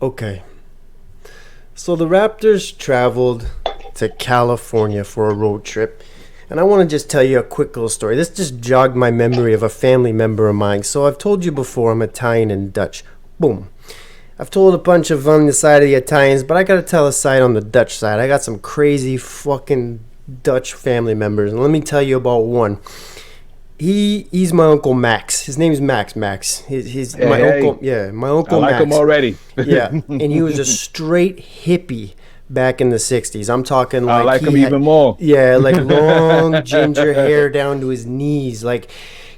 Okay. So the Raptors traveled to California for a road trip. And I want to just tell you a quick little story. This just jogged my memory of a family member of mine. So I've told you before, I'm Italian and Dutch. Boom. I've told a bunch of on the side of the Italians, but I got to tell a side on the Dutch side. I got some crazy fucking Dutch family members. And let me tell you about one. He's my Uncle Max. His name's Max. He's Hey, my hey. uncle. Yeah, my Uncle I like Max. him already. Yeah, and he was a straight hippie back in the 60s. I'm talking I like like he him had, even more. yeah, like long ginger hair down to his knees. Like,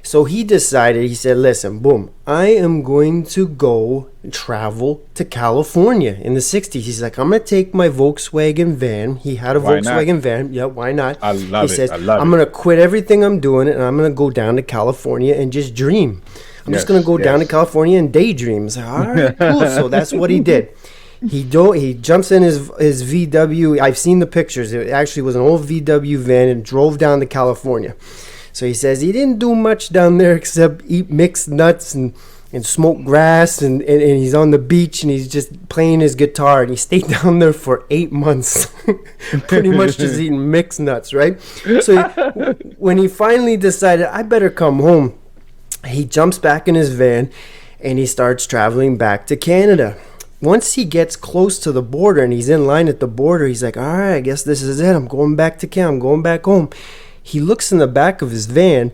so he decided, he said, listen, boom, I am going to go travel to California in the 60s. He's like, I'm going to take my Volkswagen van. He had a Why not? Volkswagen van. Yeah, why not? I love he it. says, I love I'm it. going to quit everything I'm doing and I'm going to go down to California and just dream. I'm just going to go down to California and daydream. I was like, all right, cool. So that's what he did. He jumps in his VW. I've seen the pictures. It actually was an old VW van and drove down to California. So he says he didn't do much down there except eat mixed nuts and smoke grass and he's on the beach and he's just playing his guitar and he stayed down there for 8 months pretty much just eating mixed nuts, right? So when he finally decided I better come home, he jumps back in his van and he starts traveling back to Canada. Once he gets close to the border and he's in line at the border, he's like, all right, I guess this is it. I'm going back to Canada. I'm going back home. He looks in the back of his van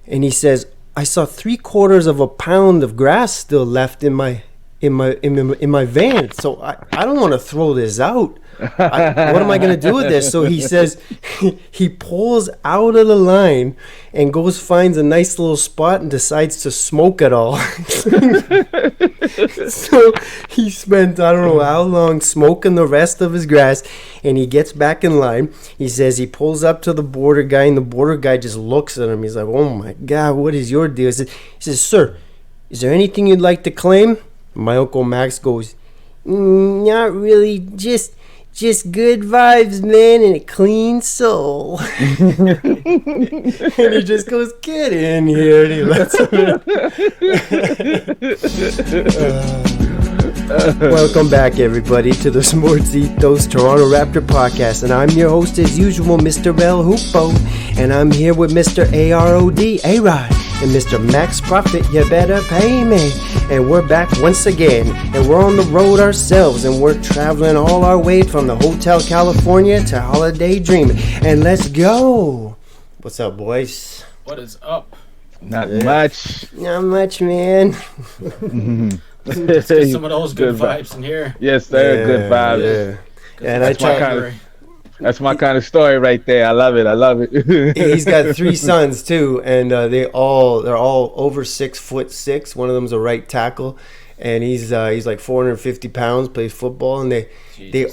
and he says, I saw 3/4 of a pound of grass still left in my van. So I don't want to throw this out. What am I going to do with this? So he says he pulls out of the line and goes finds a nice little spot and decides to smoke it all. So he spent I don't know how long smoking the rest of his grass, and he gets back in line. He says he pulls up to the border guy, and the border guy just looks at him. He's like, oh my God, what is your deal? He says, sir, is there anything you'd like to claim? My Uncle Max goes, not really, just good vibes, man, and a clean soul. And he just goes, get in here, and he lets him in. Welcome back, everybody, to the Sports Ethos Toronto Raptor podcast, and I'm your host, as usual, Mr. L. Hoopo, and I'm here with Mr. AROD, A-Rod, and Mr. Max Profit, you better pay me. And we're back once again, and we're on the road ourselves, and we're traveling all our way from the Hotel California to Holiday Dreaming. And let's go. What's up, boys? What is up? Not much. Not much, man. Let's get some of those good vibes in here. Yes, sir. Good vibes. Yeah. And That's my kind of story right there. I love it. He's got 3 sons too, and they're all over 6'6". One of them's a right tackle, and he's like 450 pounds. Plays football, and they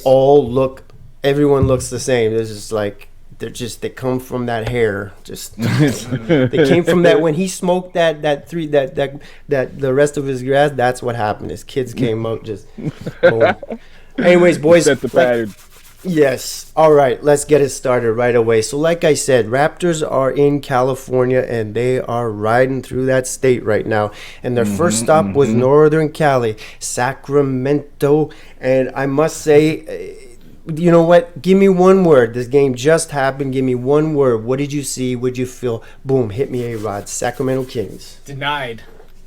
all look. Everyone looks the same. They're just like they come from that hair. Just they came from that when he smoked that the rest of his grass. That's what happened. His kids came up just. Boom. Anyways, boys. Set the pattern. Yes. All right. Let's get it started right away. So like I said, Raptors are in California and they are riding through that state right now. And their first stop was Northern Cali, Sacramento. And I must say, you know what? Give me one word. This game just happened. Give me one word. What did you see? What did you feel? Boom. Hit me, A-Rod. Sacramento Kings. Denied.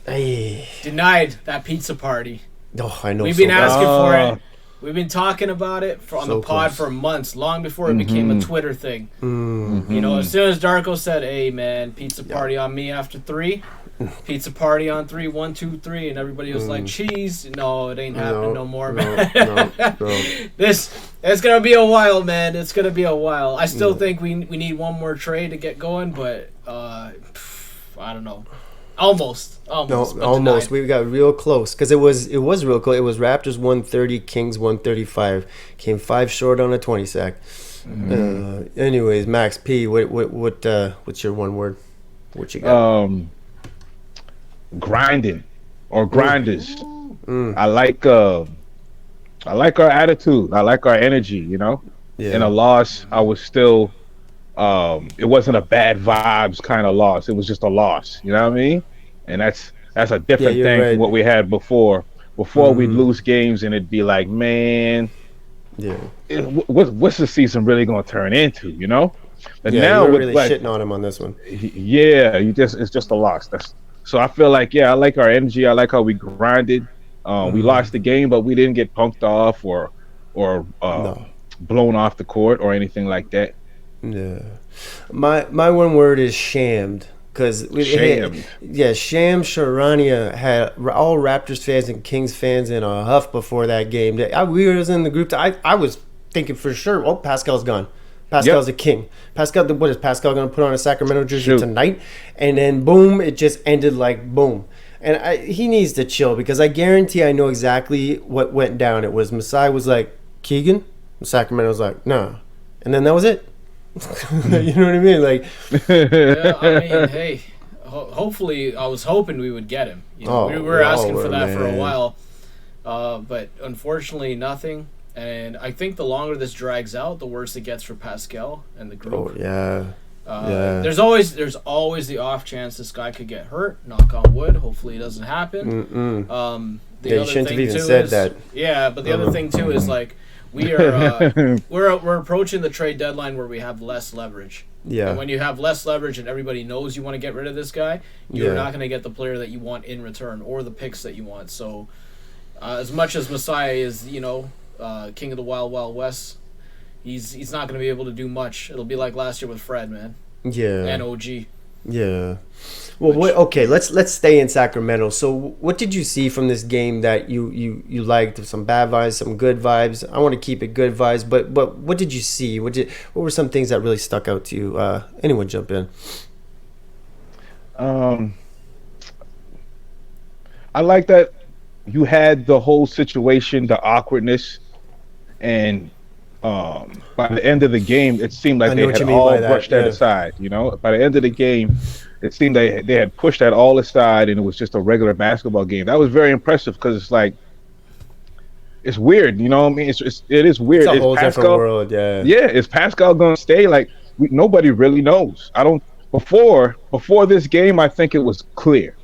Hey. Denied that pizza party. Oh, I know. We've been asking for it. We've been talking about it on the pod for months, long before it became a Twitter thing. You know, as soon as Darko said, "Hey man, pizza party on me after 3, pizza party on 3, 1, 2, 3," and everybody was like, "Cheese." No, it ain't happening no more, man. It's gonna be a while, man. It's gonna be a while. I still think we need one more trade to get going, but I don't know. Almost. We got real close because it was real close. It was Raptors 130, Kings 135. Came 5 short on a 20 sack. Anyways, Max P, what's your one word? What you got? Grinding or grinders. I like our attitude. I like our energy. You know, in a loss, I was still. It wasn't a bad vibes kind of loss. It was just a loss. You know what I mean? And that's a different thing from what we had before. before we'd lose games and it'd be like, man, what's the season really going to turn into, you know? But now you were really shitting on him on this one. Yeah, it's just a loss. So I feel like, I like our energy. I like how we grinded. We lost the game, but we didn't get punked off or blown off the court or anything like that. Yeah. My one word is shamed. Because Sham Charania had all Raptors fans and Kings fans in a huff before that game. We was in the group. I was thinking for sure, Pascal's gone. Pascal's a king. Pascal, what is Pascal going to put on a Sacramento jersey tonight? And then boom, it just ended like boom. And he needs to chill because I guarantee I know exactly what went down. It was Masai was like, Keegan? Sacramento was like, nah. And then that was it. You know what I mean? Like, I mean, hey, hopefully, I was hoping we would get him. You know, we were asking for that for a while, but unfortunately, nothing. And I think the longer this drags out, the worse it gets for Pascal and the group. There's always the off chance this guy could get hurt. Knock on wood. Hopefully, it doesn't happen. You shouldn't have even said that. Yeah, but the other thing too is like. We are we're approaching the trade deadline where we have less leverage. Yeah. And when you have less leverage and everybody knows you want to get rid of this guy, you're not going to get the player that you want in return or the picks that you want. So, as much as Masai is, king of the Wild Wild West, he's not going to be able to do much. It'll be like last year with Fred, man. Yeah. And OG. Yeah. Well, let's stay in Sacramento. So, what did you see from this game that you liked? Some bad vibes, some good vibes. I want to keep it good vibes, but what did you see? What were some things that really stuck out to you? Anyone jump in? I like that you had the whole situation, the awkwardness, and by the end of the game, it seemed like they had all brushed that aside. By the end of the game, it seemed they had pushed that all aside, and it was just a regular basketball game. That was very impressive because it's like it's weird. You know what I mean? It is weird. It's a whole different world. Yeah. Yeah. Is Pascal going to stay? Like nobody really knows. I don't. Before this game, I think it was clear.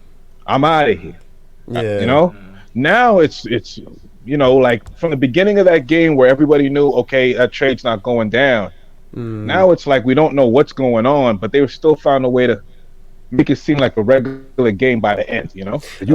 I'm out of here. Yeah. Now it's. Like from the beginning of that game where everybody knew, okay, that trade's not going down. Now it's like we don't know what's going on, but they were still found a way to make it seem like a regular game by the end. You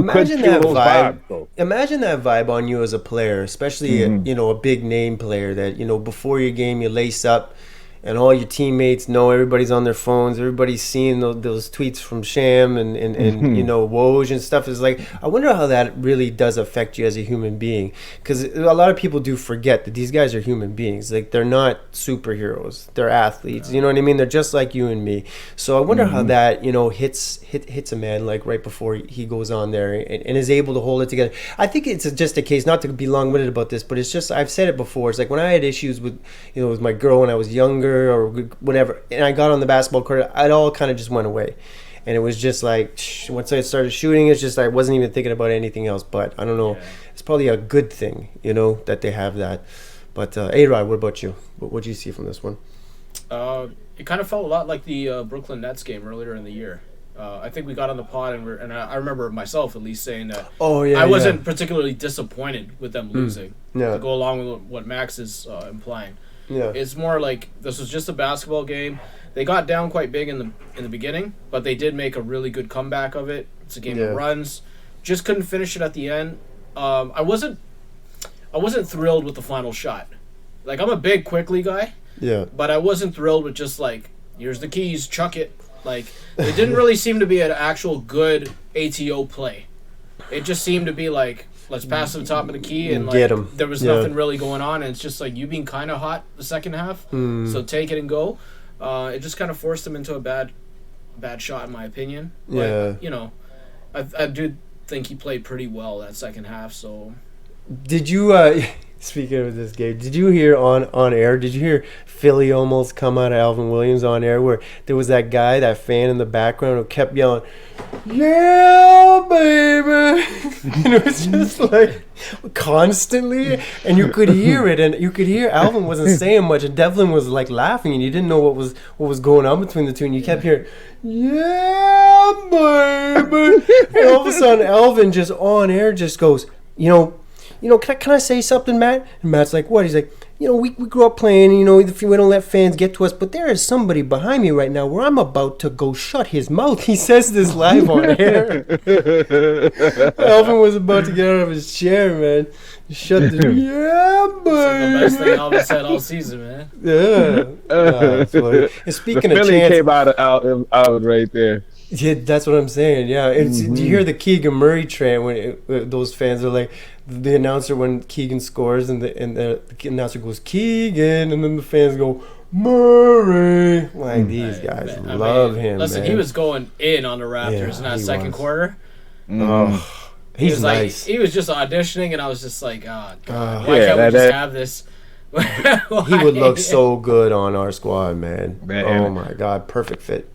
imagine that vibe. Imagine that vibe on you as a player, especially a big name player that before your game you lace up. And all your teammates know, everybody's on their phones, everybody's seeing those tweets from Sham and Woj and stuff. Is like, I wonder how that really does affect you as a human being. Because a lot of people do forget that these guys are human beings. Like, they're not superheroes. They're athletes. You know what I mean? They're just like you and me. So I wonder how that, hits a man, like, right before he goes on there and is able to hold it together. I think it's just a case, not to be long-winded about this, but it's just, I've said it before. It's like when I had issues with my girl when I was younger, or whatever, and I got on the basketball court, it all kind of just went away, and it was just like once I started shooting, it's just I wasn't even thinking about anything else. But I don't know, it's probably a good thing, that they have that. But A-Rod, what about you? What did you see from this one? It kind of felt a lot like the Brooklyn Nets game earlier in the year. I think we got on the pod and I remember myself at least saying that I wasn't particularly disappointed with them losing. To go along with what Max is implying. Yeah. It's more like this was just a basketball game. They got down quite big in the beginning, but they did make a really good comeback of it. It's a game of runs. Just couldn't finish it at the end. I wasn't thrilled with the final shot. Like, I'm a big Quickly guy. Yeah. But I wasn't thrilled with just like, here's the keys, chuck it. Like, it didn't really seem to be an actual good ATO play. It just seemed to be like, let's pass to the top of the key, and like there was nothing really going on, and it's just like you being kind of hot the second half, so take it and go. It just kind of forced him into a bad shot, in my opinion. But, I do think he played pretty well that second half. So, did you? Speaking of this game, did you hear on air? Did you hear Philly almost come out of Alvin Williams on air, where there was that guy, that fan in the background who kept yelling, "Yeah, baby!" And it was just like constantly, and you could hear it, and you could hear Alvin wasn't saying much, and Devlin was like laughing, and you didn't know what was going on between the two, and you kept hearing, "Yeah, baby!" And all of a sudden, Alvin just on air just goes, can I say something, Matt? And Matt's like, what? He's like, we grew up playing, if we don't let fans get to us, but there is somebody behind me right now where I'm about to go shut his mouth. He says this live on air. Alvin was about to get out of his chair, man. Shut the... Yeah, man. It's the best thing Alvin said all season, man. Yeah. And speaking of Philly came out right there. Yeah, that's what I'm saying. Yeah, do you hear the Keegan Murray chant when those fans are like, the announcer when Keegan scores and the announcer goes Keegan, and then the fans go Murray. Like these guys love him. Listen, man. He was going in on the Raptors in that second quarter. Oh, He was nice. He was just auditioning, and I was just like, oh God, why can't we just have this? He would look so good on our squad, man. Oh my God, perfect fit.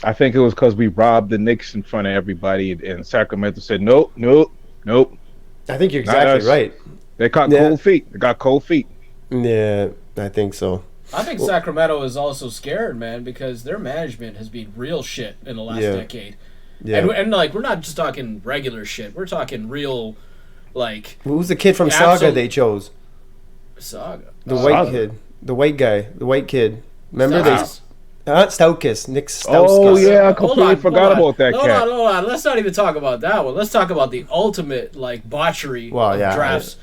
I think it was because we robbed the Knicks in front of everybody, and Sacramento said, nope. I think you're exactly right. They got cold feet. They got cold feet. Yeah, I think so. I think Sacramento is also scared, man, because their management has been real shit in the last decade. Yeah. And we're not just talking regular shit. We're talking real, Who's the kid from Saga they chose? Saga. The white kid. The white guy. The white kid. Remember Stauskas. Nick Stauskas. Oh, yeah. I completely forgot about that cat. Hold on. Let's not even talk about that one. Let's talk about the ultimate, botchery of drafts.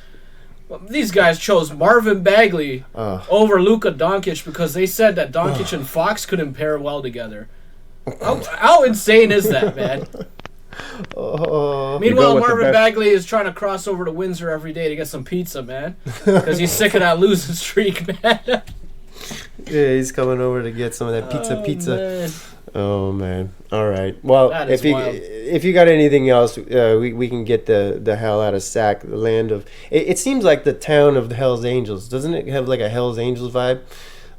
These guys chose Marvin Bagley over Luka Doncic because they said that Doncic and Fox couldn't pair well together. How insane is that, man? Meanwhile, Marvin Bagley is trying to cross over to Windsor every day to get some pizza, man, because he's sick of that losing streak, man. Yeah, he's coming over to get some of that pizza. Man. Oh man! All right. Well, if you got anything else, we can get the hell out of Sac, the land of. It seems like the town of the Hell's Angels, doesn't it? Have like a Hell's Angels vibe.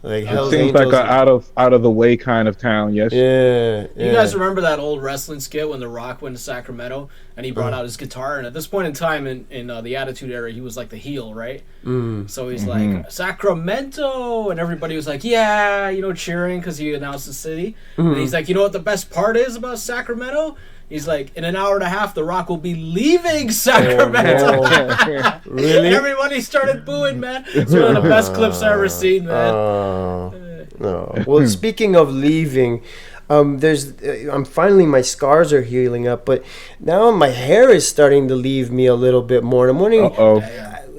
Like Hell's Angels. Like an out of the way kind of town. Yes. Yeah. You guys remember that old wrestling skit when The Rock went to Sacramento and he brought out his guitar? And at this point in time in the Attitude Era, he was like the heel, right? So he's like Sacramento, and everybody was like, yeah, cheering because he announced the city. And he's like, you know what the best part is about Sacramento? He's like, in an hour and a half, The Rock will be leaving Sacramento. Oh, really? Everybody started booing, man. It's one of the best clips I've ever seen, man. No. Well, speaking of leaving, I'm finally, my scars are healing up, but now my hair is starting to leave me a little bit more. I'm wondering,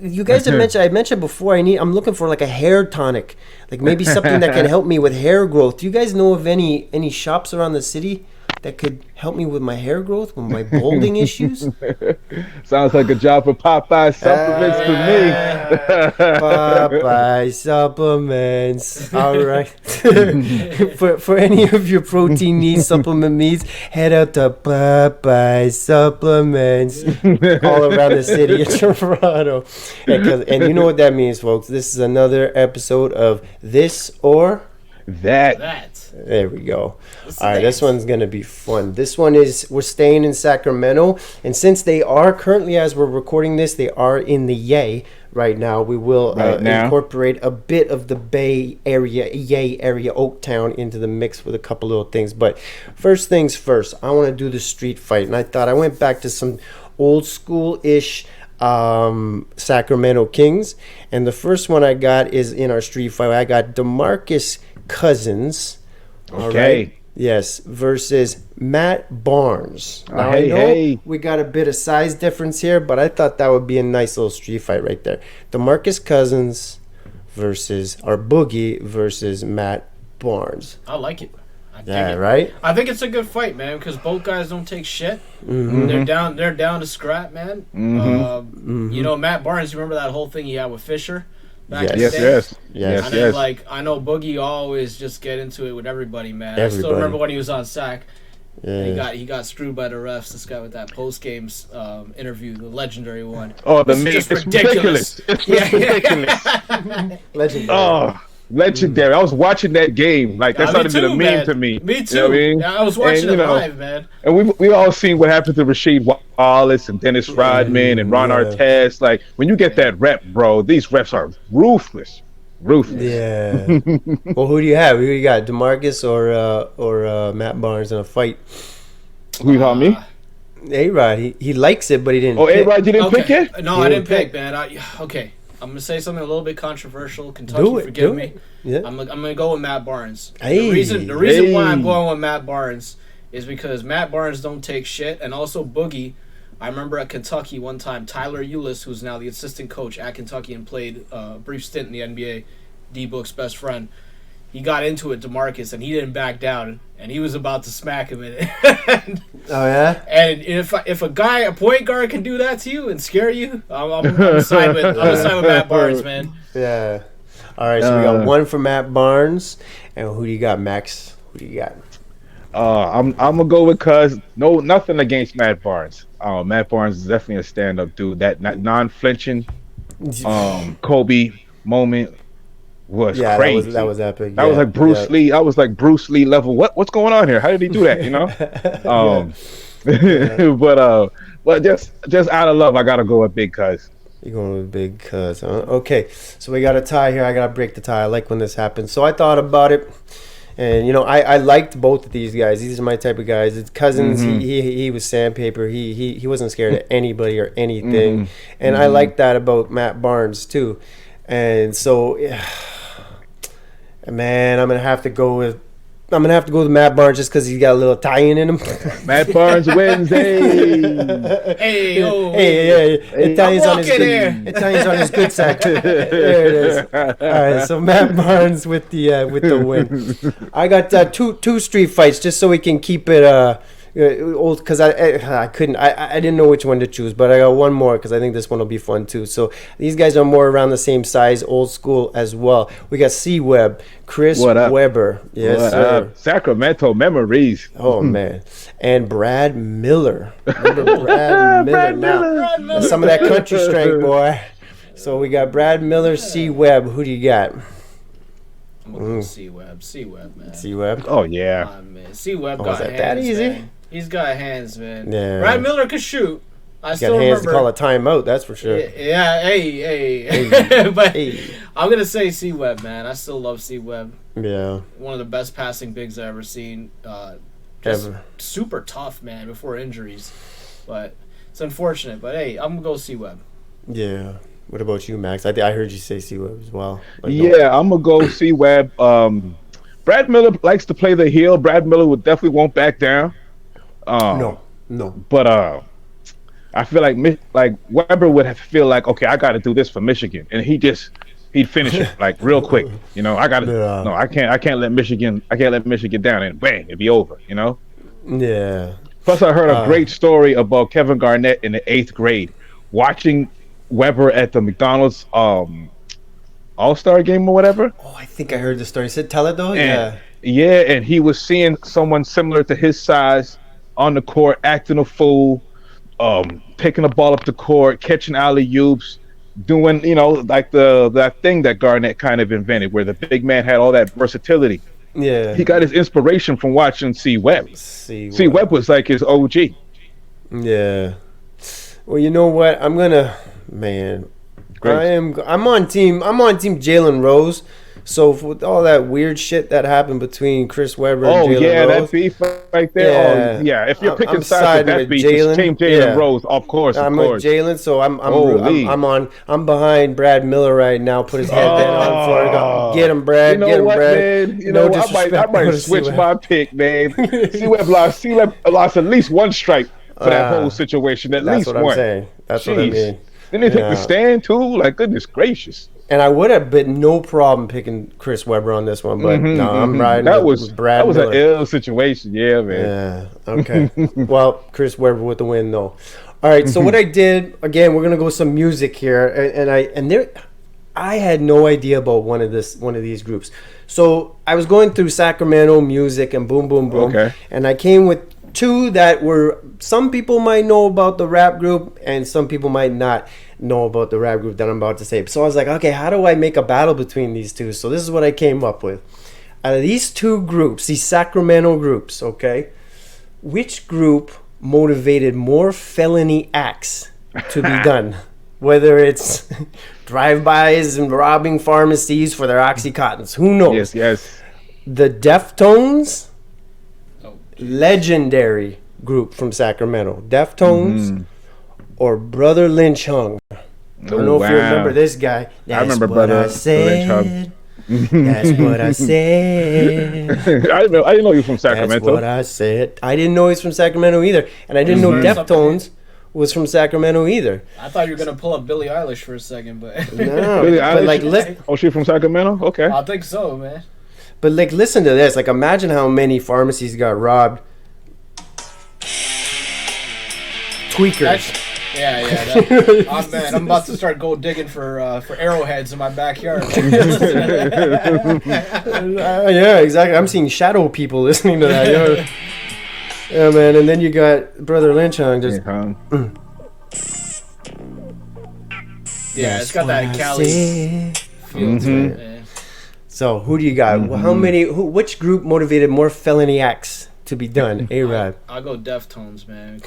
you guys have mentioned, I mentioned before, I'm looking for like a hair tonic, like maybe something that can help me with hair growth. Do you guys know of any shops around the city that could help me with my hair growth, with my balding issues? Sounds like a job for Popeye Supplements to me. Popeye Supplements. All right. for any of your protein needs, supplement needs, head out to Popeye Supplements all around the city of Toronto. And you know what that means, folks. This is another episode of This or That. There we go. All right, this one's going to be fun. This one is, we're staying in Sacramento. And since they are currently, as we're recording this, they are in the Yay right now. We will incorporate a bit of the Bay Area, Yay area, Oaktown into the mix with a couple little things. But first things first, I want to do the street fight. And I thought I went back to some old school-ish Sacramento Kings. And the first one I got is in our street fight. I got DeMarcus Cousins. All right. Yes, versus Matt Barnes. Now, I know we got a bit of size difference here, but I thought that would be a nice little street fight right there. DeMarcus Cousins versus Boogie versus Matt Barnes. I like it. Right? I think it's a good fight, man, because both guys don't take shit. They're down to scrap, man. Matt Barnes, you remember that whole thing he had with Fisher? Yes. And then, I know Boogie always just get into it with everybody, man. I still remember when he was on Sac. Yeah. He got screwed by the refs. This guy with that post game interview, the legendary one. Oh, it's ridiculous. It's ridiculous. Legendary. Oh, legendary. I was watching that game. That's not even a meme to me. Me too. You know what I mean? I was watching it live, man. And we all seen what happened to Rasheed Wallace and Dennis Rodman and Ron Artest. When you get that rep, bro, these refs are ruthless. Yeah. Well, who do you have? Who do you got? DeMarcus or Matt Barnes in a fight? Who you call me? A-Rod, he likes it, but he didn't. Oh, A-Rod, you didn't pick it? No, I didn't pick, man. Okay, I'm gonna say something a little bit controversial. Kentucky, forgive me. Yeah. I'm gonna go with Matt Barnes. Hey. The reason why I'm going with Matt Barnes is because Matt Barnes don't take shit, and also Boogie. I remember at Kentucky one time, Tyler Eulis, who's now the assistant coach at Kentucky and played a brief stint in the NBA, D-Book's best friend. He got into it, DeMarcus, and he didn't back down, and he was about to smack him in it. Oh yeah. And if a point guard, can do that to you and scare you, I'm side with Matt Barnes, man. Yeah. All right, so we got one for Matt Barnes, and who do you got, Max? Who do you got? I'm gonna go with Cuz. No, nothing against Matt Barnes. Matt Barnes is definitely a stand-up dude. That non-flinching Kobe moment was crazy. That was epic. That was like Bruce Lee. I was like Bruce Lee level. What's going on here? How did he do that? You know. But just out of love, I gotta go with Big Cuz. You're going with Big Cuz, huh? Okay, so we got a tie here. I gotta break the tie. I like when this happens. So I thought about it. And I liked both of these guys. These are my type of guys. It's Cousins. He was sandpaper. He wasn't scared of anybody or anything. And I like that about Matt Barnes too. And so, man, I'm gonna have to go with Matt Barnes just because he's got a little tie-in in him. Matt Barnes Wednesday. Hey, Italian's on his good side. There it is. All right, so Matt Barnes with the win. I got two street fights just so we can keep it old, because I couldn't, I didn't know which one to choose, but I got one more because I think this one will be fun too. So these guys are more around the same size, old school as well. We got C-Web, Chris Webber. Yes, sir. Sacramento memories. Oh man. And Brad Miller. Remember Brad Miller? Brad Miller. Some of that country strength, boy. So we got Brad Miller, C-Web. Who do you got? I'm gonna go C-Web, man. C-Web. Oh yeah. Man. C-Web got hands, that easy? man. He's got hands, man. Yeah. Brad Miller could shoot. He's got hands to call a timeout, that's for sure. Yeah, hey. But I'm going to say C-Web, man. I still love C-Web. Yeah. One of the best passing bigs I've ever seen. Super tough, man, before injuries. But it's unfortunate. But, hey, I'm going to go C-Web. Yeah. What about you, Max? I heard you say C-Web as well. Yeah, I'm going to go C-Web. Brad Miller likes to play the heel. Brad Miller definitely won't back down. No. But I feel like Webber would feel like, okay, I got to do this for Michigan, and he'd finish it like real quick. I can't let Michigan down, and bang, it'd be over. Yeah. Plus, I heard a great story about Kevin Garnett in the 8th grade, watching Webber at the McDonald's All-Star game or whatever. Oh, I think I heard the story. Tell it though. Yeah, and he was seeing someone similar to his size on the court, acting a fool, picking the ball up the court, catching alley-oops, doing, like that thing that Garnett kind of invented, where the big man had all that versatility. Yeah. He got his inspiration from watching C-Web. C-Web was like his OG. Yeah. Well, you know what? I'm on team Jalen Rose. So with all that weird shit that happened between Chris Webber and Jalen Rose, that beef right there. Yeah. If you're picking sides with that beef, it's Team Jalen Rose, of course. I'm with Jalen, so I'm behind Brad Miller right now. Put his headband on for it. Get him, Brad. Get him, Brad. Man? I might switch my pick, man. C-Web lost at least one stripe for that whole situation. At least one. That's what I'm saying. That's what I mean. Then they take the stand too. Like, goodness gracious. And I would have been no problem picking Chris Webber on this one, but no, I'm riding with Brad Miller. That was an ill situation, yeah, man. Yeah, okay. Well, Chris Webber with the win, though. All right, so what I did, again, we're gonna go with some music here, and I had no idea about one of these groups. So I was going through Sacramento music and boom, boom, boom, and I came with two that were, some people might know about the rap group and some people might not know about the rap group that I'm about to say. So I was like, okay, how do I make a battle between these two? So this is what I came up with. Out of these two groups, these Sacramento groups, okay, which group motivated more felony acts to be done? Whether it's drive-bys and robbing pharmacies for their Oxycontins, who knows? Yes. The Deftones, legendary group from Sacramento? Deftones or Brother Lynch Hung? I don't know if you remember this guy. I remember Brother Lynch Hung. That's what I said. I didn't know you were from Sacramento. That's what I said. I didn't know he's from Sacramento either, and I didn't know Deftones was from Sacramento either. I thought you were gonna pull up Billie Eilish for a second, but no. Billie Eilish? Like, oh, she's from Sacramento? Okay. I think so, man. But like, listen to this. Like, imagine how many pharmacies got robbed. Tweakers. Yeah. Oh man, I'm about to start gold digging for arrowheads in my backyard. Yeah, exactly. I'm seeing shadow people listening to that. Yeah, man. And then you got Brother Lynch on just. Yeah, it's got that Cali feel to it, man. So who do you got? How many? Which group motivated more felony acts to be done? A-Rod. I'll go Deftones, man.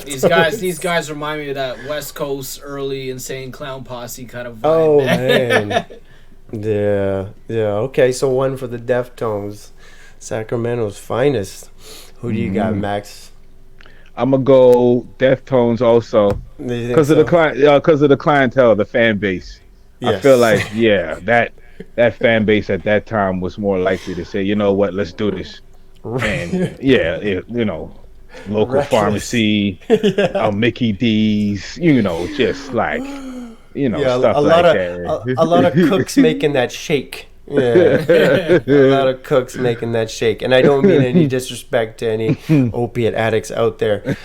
These guys remind me of that West Coast early Insane Clown Posse kind of vibe. Oh man. Yeah. Okay, so one for the Deftones, Sacramento's finest. Who do you got, Max? I'm gonna go Deftones also because of the clientele, the fan base. Yes. I feel like that fan base at that time was more likely to say, you know what, let's do this. And local pharmacy, Mickey D's, just like, stuff like that. A lot of cooks making that shake. Yeah, a lot of cooks making that shake, and I don't mean any disrespect to any opiate addicts out there.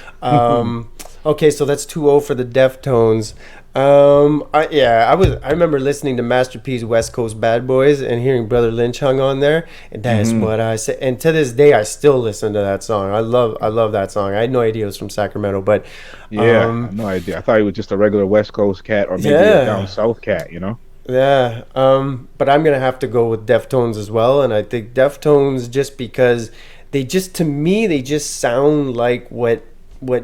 Okay, so that's 2-0 for the Deftones. I remember listening to Master P's West Coast Bad Boys and hearing Brother Lynch Hung on there, and that's what I said. And to this day, I still listen to that song. I love that song. I had no idea it was from Sacramento, but no idea. I thought he was just a regular West Coast cat or maybe a down south cat. Yeah, but I'm gonna have to go with Deftones as well, and I think Deftones just because they just sound like what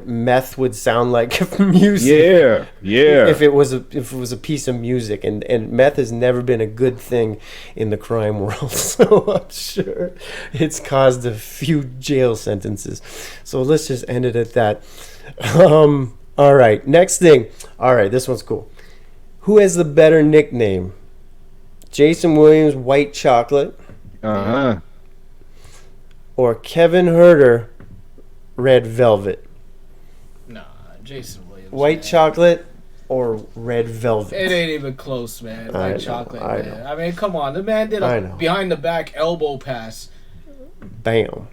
meth would sound like if music. Yeah. If it was a piece of music, and meth has never been a good thing in the crime world, so I'm sure it's caused a few jail sentences. So let's just end it at that. All right, next thing. All right, this one's cool. Who has the better nickname? Jason Williams, White Chocolate. Or Kevin Herter, Red Velvet. Nah, Jason Williams. White Chocolate or Red Velvet? It ain't even close, man. White Chocolate, man. I mean, come on. The man did a behind the back elbow pass. Bam.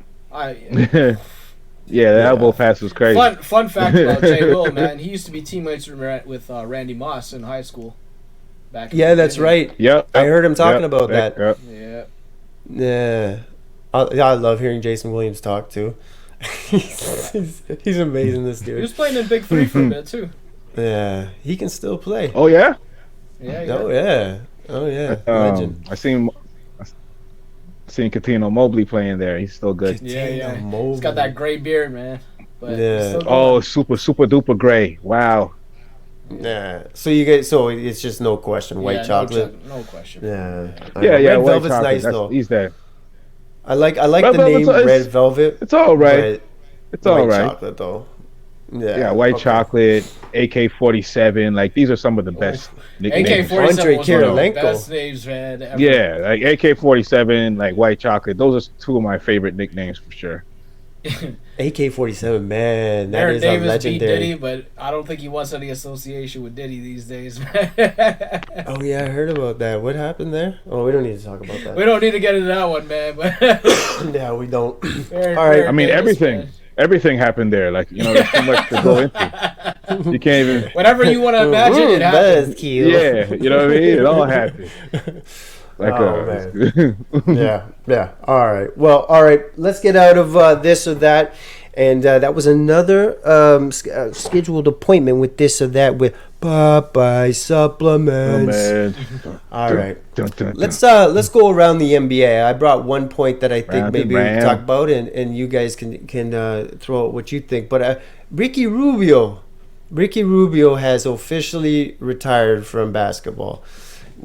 Yeah, the elbow pass was crazy. Fun fact about J. Will, man. He used to be teammates with Randy Moss in high school. That's right. Yep. I heard him talking about that. Yep. Yeah. I love hearing Jason Williams talk too. He's amazing, this dude. He was playing in Big 3 for a bit too. Yeah, he can still play. Oh yeah. Yeah. Oh yeah. Legend. I seen Catino Mobley playing there. He's still good. Yeah. He's got that gray beard, man. But super duper gray. Wow. Yeah. So it's just no question. White chocolate. No question. Yeah. Red Velvet's chocolate. Nice though. He's there. I like the name Red Velvet. It's all right. It's all right. White chocolate though. Yeah, white chocolate, AK-47. Like, these are some of the best nicknames. AK-47 was one of the best names, man, ever. Yeah, like AK-47, like white chocolate. Those are two of my favorite nicknames for sure. AK-47, man, that Aaron is Davis a legendary. beat Diddy, but I don't think he wants any association with Diddy these days, man. Oh yeah, I heard about that. What happened there? Oh, we don't need to talk about that. We don't need to get into that one, man. But yeah, we don't. All right. I mean, everything happened there. Like, there's too much to go into. You can't even. Whatever you want to imagine, it happened. Yeah, you know what I mean? It all happened. Yeah. All right. Let's get out of this or that. And that was another scheduled appointment with this or that with Popeye supplements. All right. Let's go around the NBA. I brought one point that I think maybe we can talk about, and you guys can throw out what you think. But Ricky Rubio has officially retired from basketball.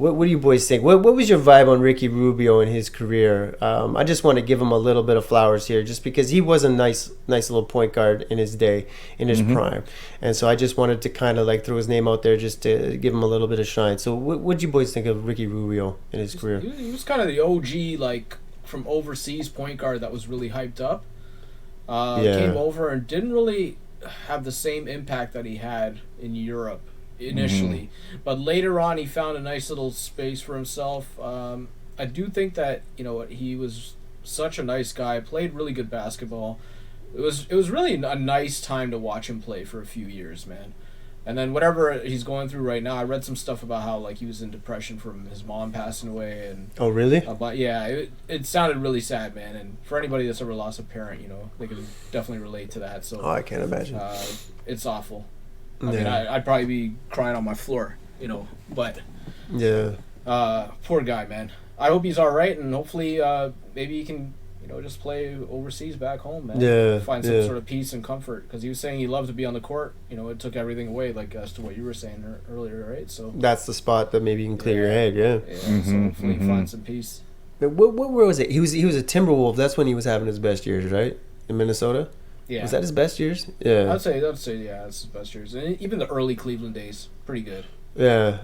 What do you boys think? What was your vibe on Ricky Rubio in his career? I just want to give him a little bit of flowers here, just because he was a nice little point guard in his day, in his prime, and so I just wanted to kind of like throw his name out there just to give him a little bit of shine. So what do you boys think of Ricky Rubio in his career? He was kind of the OG, like from overseas point guard that was really hyped up. Came over and didn't really have the same impact that he had in Europe initially, but later on he found a nice little space for himself. I do think that he was such a nice guy, played really good basketball. It was really a nice time to watch him play for a few years, man. And then whatever he's going through right now, I read some stuff about how like he was in depression from his mom passing away, and oh really? But yeah, it sounded really sad, man. And for anybody that's ever lost a parent, they can definitely relate to that. So I can't imagine. It's awful. I mean, I'd probably be crying on my floor, but yeah. Poor guy, man. I hope he's all right, and hopefully maybe he can just play overseas back home, man. Yeah, find some sort of peace and comfort, because he was saying he loved to be on the court. It took everything away, like as to what you were saying earlier, right? So that's the spot that maybe you can clear your head. Yeah. So hopefully he find some peace. What was it? He was a Timberwolf. That's when he was having his best years, right? In Minnesota. Yeah. Was that his best years? Yeah. I'd say yeah, it's his best years, and even the early Cleveland days, pretty good. Yeah.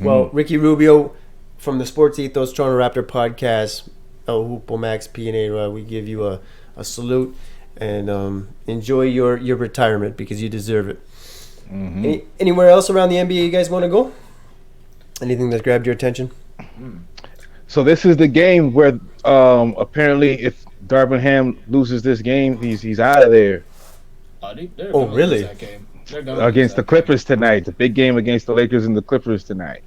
Well, Ricky Rubio from the Sports Ethos Toronto Raptor podcast, Hoopo, Max, P, and A, we give you a salute, and enjoy your retirement, because you deserve it. Anywhere else around the NBA you guys want to go? Anything that grabbed your attention? So this is the game where apparently if Darvin Ham loses this game, he's out of there. Oh, really? Against the Clippers tonight. The big game against the Lakers and the Clippers tonight.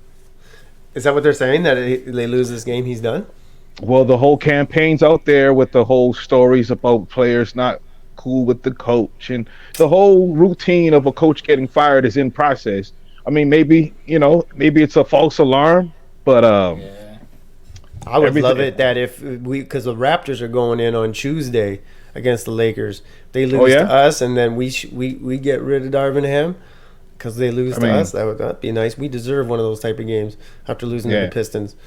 Is that what they're saying? That they lose this game, he's done? Well, the whole campaign's out there with the whole stories about players not cool with the coach, and the whole routine of a coach getting fired is in process. I mean, maybe it's a false alarm, but I would love it that because the Raptors are going in on Tuesday against the Lakers, they lose to us, and then we get rid of Darvin Ham because they lose to us. That'd be nice. We deserve one of those type of games after losing to the Pistons.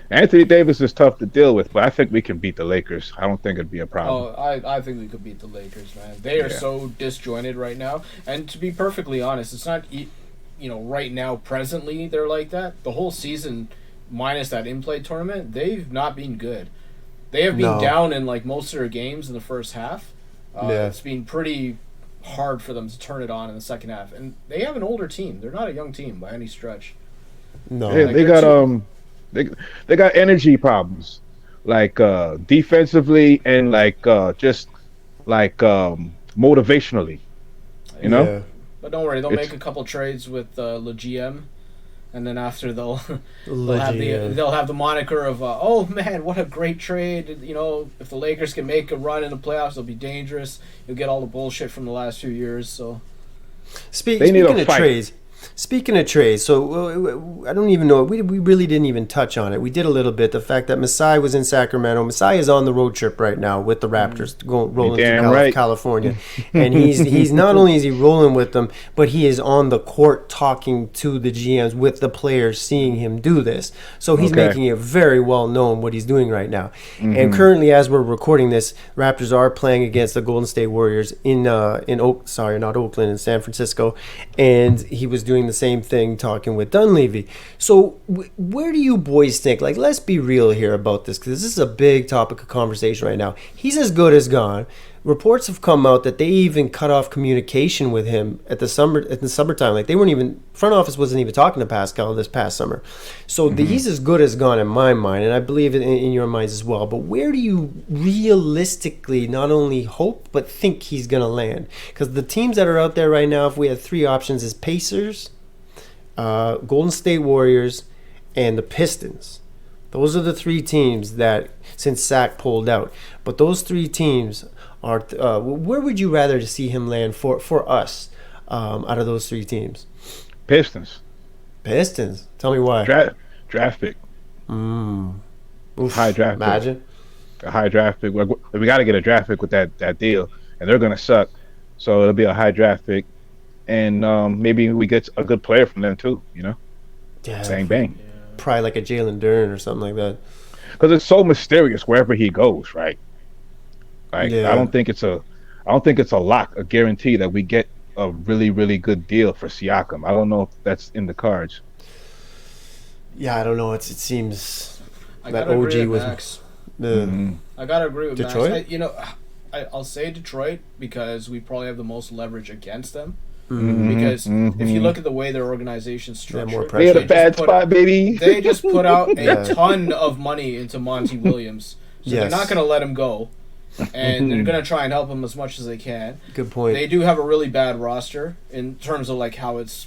Anthony Davis is tough to deal with, but I think we can beat the Lakers. I don't think it'd be a problem. Oh, I think we could beat the Lakers, man. They are so disjointed right now. And to be perfectly honest, it's not, right now, presently, they're like that. The whole season, minus that in-play tournament, they've not been good. They have been down in, most of their games in the first half. It's been pretty hard for them to turn it on in the second half. And they have an older team. They're not a young team by any stretch. No. They got... They got energy problems, defensively and motivationally, Yeah. But don't worry, they'll make a couple trades with the GM, and then after they'll have the moniker of oh man, what a great trade. If the Lakers can make a run in the playoffs, they'll be dangerous. You'll get all the bullshit from the last few years. So speaking of trades. Speaking of trades, so I don't even know. We really didn't even touch on it. We did a little bit. The fact that Masai was in Sacramento. Masai is on the road trip right now with the Raptors, rolling through California. And he's not only is he rolling with them, but he is on the court talking to the GMs with the players, seeing him do this. So he's making it very well known what he's doing right now. And currently, as we're recording this, Raptors are playing against the Golden State Warriors in San Francisco, and he was doing the same thing, talking with Dunleavy. So where do you boys think, let's be real here about this, because this is a big topic of conversation right now. He's as good as gone. Reports have come out that they even cut off communication with him at the summertime. They weren't even, front office wasn't even talking to Pascal this past summer. So he's as good as gone in my mind, and I believe in your minds as well. But where do you realistically not only hope but think he's going to land? Because the teams that are out there right now, if we had three options, is Pacers, Golden State Warriors, and the Pistons. Those are the three teams that, since Sac pulled out. But those three teams are, where would you rather to see him land for us out of those three teams? Pistons. Tell me why. Draft pick. Oof, high draft imagine. Pick. A high draft pick. We got to get a draft pick with that deal, and they're going to suck. So it'll be a high draft pick. And maybe we get a good player from them too, Yeah. Bang, bang. Yeah. probably like a Jalen Duren or something like that. Because it's so mysterious wherever he goes, right? Like I don't think it's a lock, a guarantee that we get a really, really good deal for Siakam. I don't know if that's in the cards. Yeah, I don't know. It seems that OG was Max. The I gotta agree with Detroit. Max. I'll say Detroit because we probably have the most leverage against them. Mm-hmm. Because if you look at the way their organization's structured, they had a bad spot, baby. They just put out a ton of money into Monty Williams, so they're not going to let him go, and they're going to try and help him as much as they can. Good point. They do have a really bad roster in terms of like how it's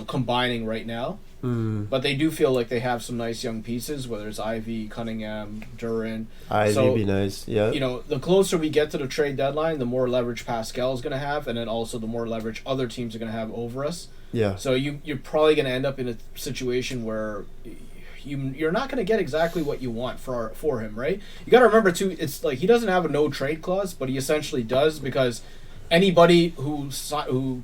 combining right now. But they do feel like they have some nice young pieces, whether it's Ivy, Cunningham, Duren. Ivy be nice, yeah. The closer we get to the trade deadline, the more leverage Pascal is going to have, and then also the more leverage other teams are going to have over us. Yeah. So you're probably going to end up in a situation where you're not going to get exactly what you want for him, right? You got to remember too, it's like he doesn't have a no trade clause, but he essentially does because anybody who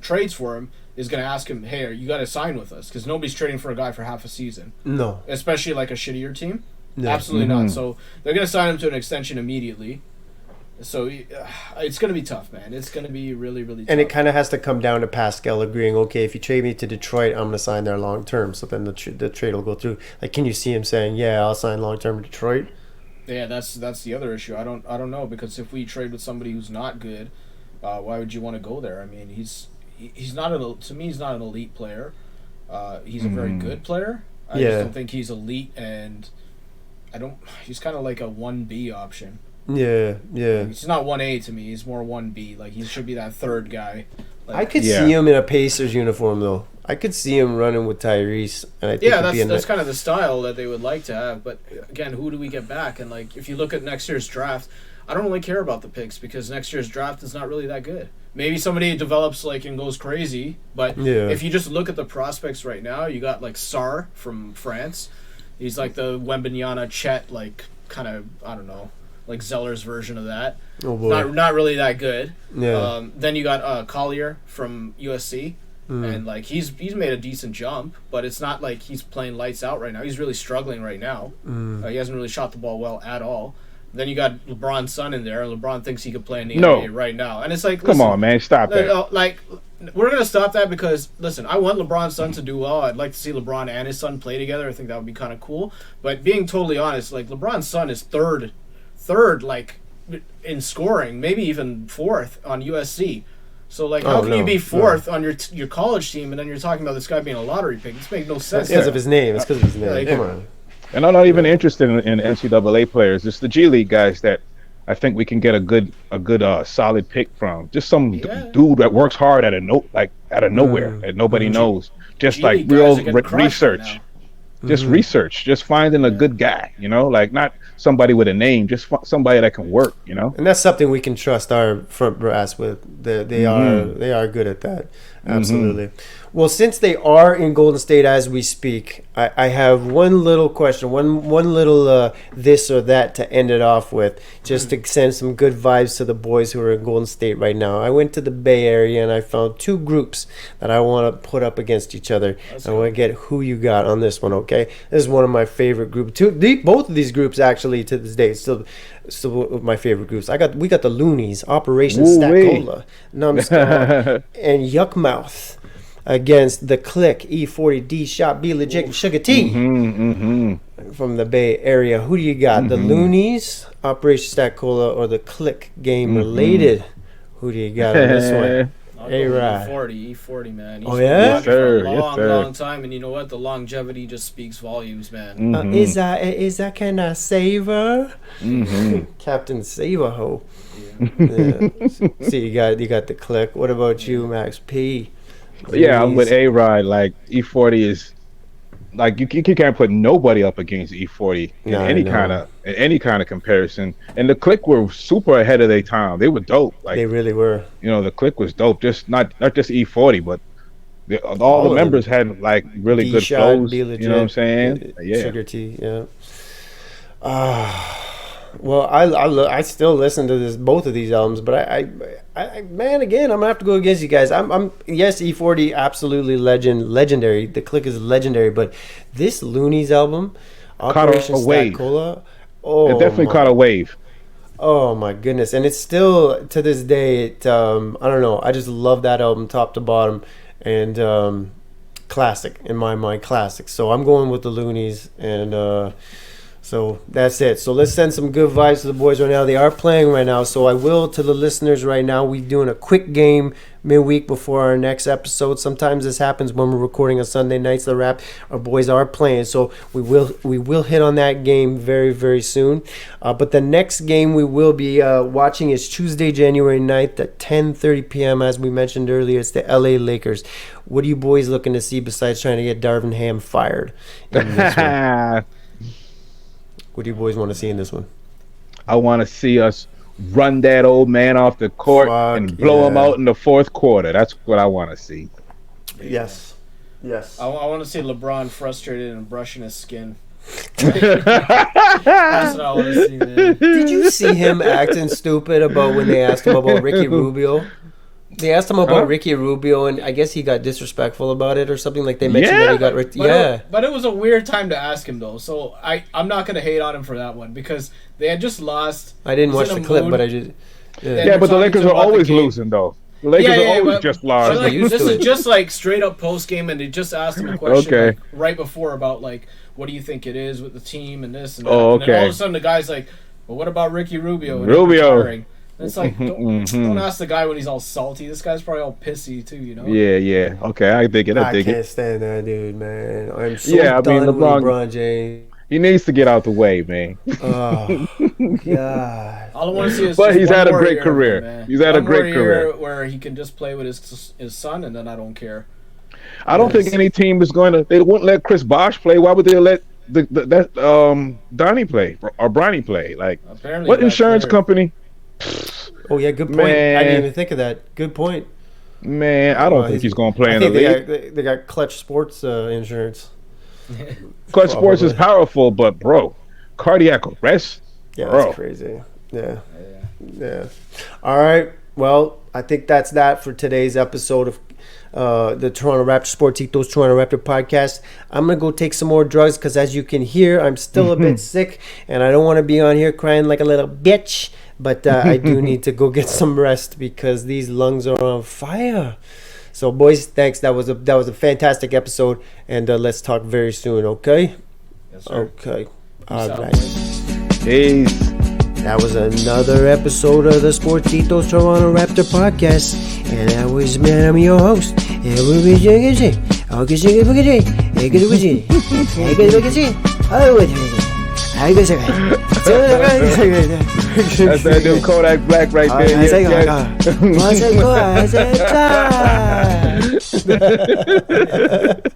trades for him is going to ask him, hey, you got to sign with us because nobody's trading for a guy for half a season. No. Especially like a shittier team. No. Absolutely not. So they're going to sign him to an extension immediately. So it's going to be tough, man. It's going to be really, really tough. And it kind of has to come down to Pascal agreeing, okay, if you trade me to Detroit, I'm going to sign there long term. So then the trade will go through. Like, can you see him saying, yeah, I'll sign long term with Detroit? Yeah, that's the other issue. I don't know because if we trade with somebody who's not good, why would you want to go there? I mean, he's not to me he's not an elite player. He's a very good player. I just don't think he's elite, and he's kind of like a 1B option. Yeah. He's not 1A to me. He's more 1B. Like he should be that third guy. Like, I could see him in a Pacers uniform though. I could see him running with Tyrese, and I think that's kind of the style that they would like to have. But again, who do we get back? And like if you look at next year's draft, I don't really care about the picks because next year's draft is not really that good. Maybe somebody develops and goes crazy, but if you just look at the prospects right now, you got like Sarr from France. He's like the Wembanyama Chet, like kind of I don't know, like Zeller's version of that. Oh boy. Not really that good. Yeah. Then you got Collier from USC, and like he's made a decent jump, but it's not like he's playing lights out right now. He's really struggling right now. He hasn't really shot the ball well at all. Then you got LeBron's son in there, and LeBron thinks he could play in the NBA right now. And it's like, come on, man, stop that. Like, we're going to stop that because, listen, I want LeBron's son to do well. I'd like to see LeBron and his son play together. I think that would be kind of cool. But being totally honest, like, LeBron's son is third, like, in scoring, maybe even fourth on USC. So, like, how can you be fourth on your college team, and then you're talking about this guy being a lottery pick? This makes no sense. It's because of his name. Like, come on. And I'm not even interested in NCAA players. It's the G League guys that I think we can get a good solid pick from. Just some dude that works hard out of nowhere that nobody knows. Just like real research. Just research. Just finding a good guy, like not somebody with a name, just somebody that can work, And that's something we can trust our front brass with. They are good at that. Absolutely. Well, since they are in Golden State as we speak, I have one little question, one little this or that to end it off with, just to send some good vibes to the boys who are in Golden State right now. I went to the Bay Area and I found two groups that I want to put up against each other. I want to get who you got on this one, okay? This is one of my favorite groups. Both of these groups actually to this day still my favorite groups. We got the Loonies, Operation Stackola, Numbskull, and Yuckmouth against the Click, E40, D Shop, Be Legit, and Sugar T from the Bay Area. Who do you got? The Loonies, Operation Stackola, or the Click Game related? Who do you got on this one? E40, man. He's yes, sir. For a long time, and you know what? The longevity just speaks volumes, man. Is that kind of Saver? Captain Saver-ho. Yeah. See, you got the Click. What about you, Max P? Yeah, I'm with A-Rod. Like E40 is like you can't put nobody up against E40 in any kind of comparison. And the Click were super ahead of their time. They were dope. Like they really were. The Click was dope. Just not just E40, but all the members had like really good flows. You know what I'm saying? Sugar T. Yeah. Well, I still listen to both of these albums, but I man, again, I'm gonna have to go against you guys. I'm yes, E40 absolutely legendary. The Click is legendary, but this Looney's album, Operation Stack Cola, it definitely caught a wave. Oh my goodness, and it's still to this day. I don't know. I just love that album top to bottom, and classic in my mind, classic. So I'm going with the Loonies, and so that's it. So let's send some good vibes to the boys right now. They are playing right now, so I will to the listeners right now. We're doing a quick game midweek before our next episode. Sometimes this happens when we're recording on Sunday nights. The Rap, our boys are playing, so we will hit on that game very, very soon. But the next game we will be watching is Tuesday, January 9th at 10:30 p.m. As we mentioned earlier, it's the LA Lakers. What are you boys looking to see besides trying to get Darvin Ham fired in this one? What do you boys want to see in this one? I want to see us run that old man off the court and blow him out in the fourth quarter. That's what I want to see. Yes. I want to see LeBron frustrated and brushing his skin. That's what I want to see, man. Did you see him acting stupid about when they asked him about Ricky Rubio? They asked him about Ricky Rubio, and I guess he got disrespectful about it or something. Like they mentioned that he got but it was a weird time to ask him though. So I'm not gonna hate on him for that one because they had just lost. I didn't watch the clip, but I just but the Lakers are always losing though. The Lakers are always just lost. Like, this is just like straight up post game, and they just asked him a question like, right before about like what do you think it is with the team and this and that. And then all of a sudden the guy's like, well, what about Ricky Rubio? And it's like, don't ask the guy when he's all salty. This guy's probably all pissy too, you know? Yeah. Okay, I dig it. I can't stand that dude, man. I'm so done with LeBron James. He needs to get out the way, man. Oh, God. All I want to see is but he's had a great career. He's had a great career. Where he can just play with his son, and then I don't care. I don't think any team is going to... They wouldn't let Chris Bosh play. Why would they let Donnie play? Or Bronny play? Like, apparently what insurance company... Oh yeah, good point. Man. I didn't even think of that. Good point. Man, I don't think he's going to play in the league. They got Clutch Sports insurance. Clutch Sports is powerful, but bro, cardiac arrest. Yeah, that's crazy. Yeah. All right. Well, I think that's that for today's episode of the Toronto Raptors Sportitos Toronto Raptor podcast. I'm gonna go take some more drugs because, as you can hear, I'm still a bit sick, and I don't want to be on here crying like a little bitch. But I do need to go get some rest because these lungs are on fire. So, boys, thanks. That was a fantastic episode, and let's talk very soon. Okay? Yes, sir. Okay. All right. Peace. That was another episode of the Sportitos Toronto Raptor podcast, and that was man. I'm your host. That's that new Kodak Black right there. I said,